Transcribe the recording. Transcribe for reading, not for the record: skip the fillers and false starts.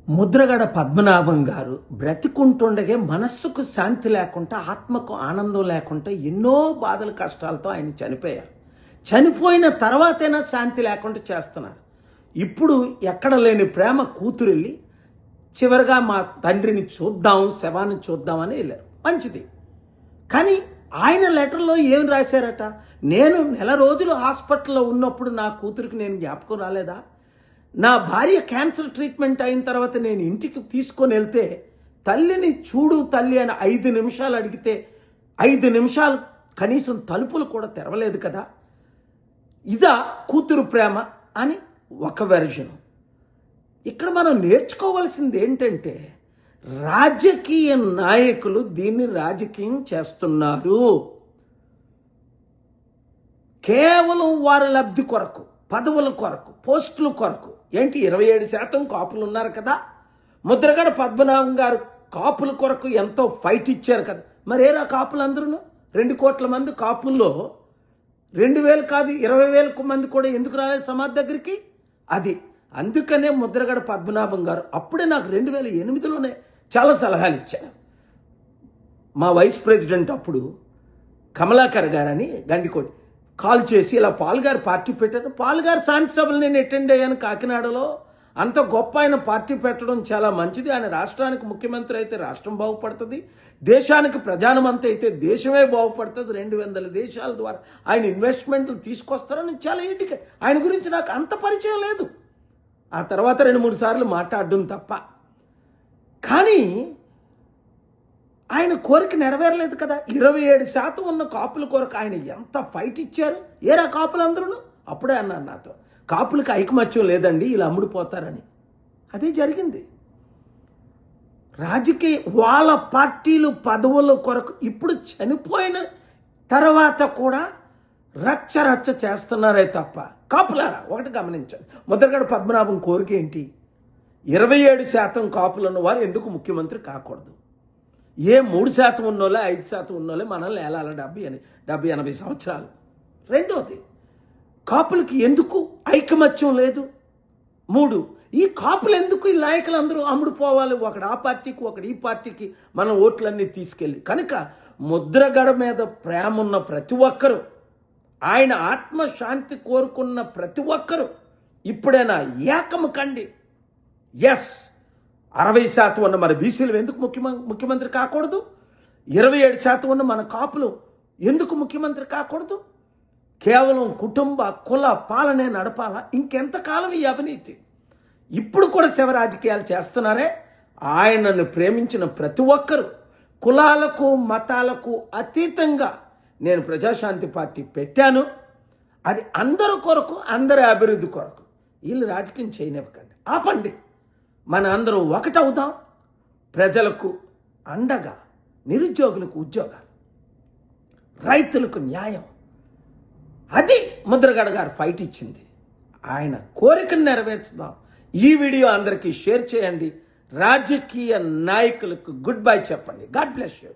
ముద్రగడ పద్మనాభం గారు బ్రతికుంటుండగే మనస్సుకు శాంతి లేకుండా ఆత్మకు ఆనందం లేకుండా ఎన్నో బాధలు కష్టాలతో ఆయన చనిపోయారు. చనిపోయిన తర్వాతైనా శాంతి లేకుండా చేస్తున్నారు. ఇప్పుడు ఎక్కడ లేని ప్రేమ కూతురెళ్ళి చివరిగా మా తండ్రిని చూద్దాం, శవాన్ని చూద్దామని వెళ్ళారు. మంచిది. కానీ ఆయన లెటర్లో ఏం రాశారట? నేను నెల రోజులు హాస్పిటల్లో ఉన్నప్పుడు నా కూతురికి నేను జ్ఞాపకం రాలేదా? నా భార్య క్యాన్సర్ ట్రీట్మెంట్ అయిన తర్వాత నేను ఇంటికి తీసుకొని వెళ్తే తల్లిని చూడు తల్లి అని 5 నిమిషాలు అడిగితే 5 నిమిషాలు కనీసం తలుపులు కూడా తెరవలేదు కదా. ఇదా కూతురు ప్రేమ అని ఒక వెర్షన్. ఇక్కడ మనం నేర్చుకోవాల్సింది ఏంటంటే రాజకీయ నాయకులు దీన్ని రాజకీయం చేస్తున్నారు. కేవలం వారి లబ్ధి కొరకు, పదవుల కొరకు, పోస్టుల కొరకు. ఏంటి 27% కాపులు ఉన్నారు కదా. ముద్రగడ పద్మనాభం గారు కాపుల కొరకు ఎంతో ఫైట్ ఇచ్చారు కదా. మరేరా కాపులందరూ 2 కోట్ల మంది కాపుల్లో 2,000 కాదు 20,000 మంది కూడా ఎందుకు రాలేదు సమాధి దగ్గరికి? అది అందుకనే ముద్రగడ పద్మనాభం గారు అప్పుడే నాకు 2008లోనే చాలా సలహాలు ఇచ్చారు. మా వైస్ ప్రెసిడెంట్ అప్పుడు కమలాకర్ గారని గండికోటి కాల్ చేసి ఇలా పాల్ గారు పార్టీ పెట్టారు. పాల్ గారు శాంతి సభలు నేను అటెండ్ అయ్యాను కాకినాడలో. అంత గొప్ప ఆయన పార్టీ పెట్టడం చాలా మంచిది. ఆయన రాష్ట్రానికి ముఖ్యమంత్రి అయితే రాష్ట్రం బాగుపడుతుంది, దేశానికి ప్రధానమంత్రి అయితే దేశమే బాగుపడుతుంది. 200 దేశాల ద్వారా ఆయన ఇన్వెస్ట్మెంట్లు తీసుకొస్తారని చాలా ఇంటికి ఆయన గురించి నాకు అంత పరిచయం లేదు. ఆ తర్వాత 2-3 సార్లు మాట్లాడడం తప్ప. కానీ ఆయన కోరిక నెరవేరలేదు కదా. 27% ఉన్న కాపుల కొరకు ఆయన ఎంత ఫైట్ ఇచ్చారు. ఏరా కాపులందరూ? అప్పుడే అన్నాను నాతో, కాపులకి ఐకమత్యం లేదండి, ఇలా అమ్ముడిపోతారని. అదే జరిగింది. రాజకీయ వాళ్ళ పార్టీలు పదవుల కొరకు ఇప్పుడు చనిపోయిన తర్వాత కూడా రచ్చ చేస్తున్నారే తప్ప. కాపులారా ఒకటి గమనించండి, ముద్రగడ పద్మనాభం కోరిక ఏంటి? 27% కాపులున్న వారు ఎందుకు ముఖ్యమంత్రి కాకూడదు? ఏ 3% ఉన్నోళ్ళే 5% ఉన్నోళ్ళే మనల్ని ఏలాల 70-80 సంవత్సరాలు. రెండోది, కాపులకి ఎందుకు ఐకమత్యం లేదు? 3, ఈ కాపులు ఎందుకు ఈ నాయకులందరూ అమ్ముడుపోవాలి? ఒకడు ఆ పార్టీకి, ఒకడు ఈ పార్టీకి మనం ఓట్లన్నీ తీసుకెళ్ళి. కనుక ముద్రగడ మీద ప్రేమ ఉన్న ప్రతి ఒక్కరూ, ఆయన ఆత్మశాంతి కోరుకున్న ప్రతి ఒక్కరూ ఇప్పుడైనా ఏకము కండి. ఎస్, 60% ఉన్న మన బీసీలు ఎందుకు ముఖ్యమంత్రి కాకూడదు? 27% ఉన్న మన కాపులు ఎందుకు ముఖ్యమంత్రి కాకూడదు? కేవలం కుటుంబ కుల పాలనే నడపాలా? ఇంకెంతకాలం ఈ అవినీతి? ఇప్పుడు కూడా శవ రాజకీయాలు చేస్తున్నారే. ఆయనను ప్రేమించిన ప్రతి ఒక్కరూ కులాలకు మతాలకు అతీతంగా నేను ప్రజాశాంతి పార్టీ పెట్టాను. అది అందరి కొరకు, అందరి అభివృద్ధి కొరకు. వీళ్ళు రాజకీయం చేయనివ్వకండి, ఆపండి. మన అందరం ఒకటవుదాం. ప్రజలకు అండగా, నిరుద్యోగులకు ఉద్యోగాలు, రైతులకు న్యాయం. అది ముద్రగడ గారు ఫైట్ ఇచ్చింది. ఆయన కోరికను నెరవేర్చుదాం. ఈ వీడియో అందరికీ షేర్ చేయండి. రాజకీయ నాయకులకు గుడ్ బై చెప్పండి. God bless you.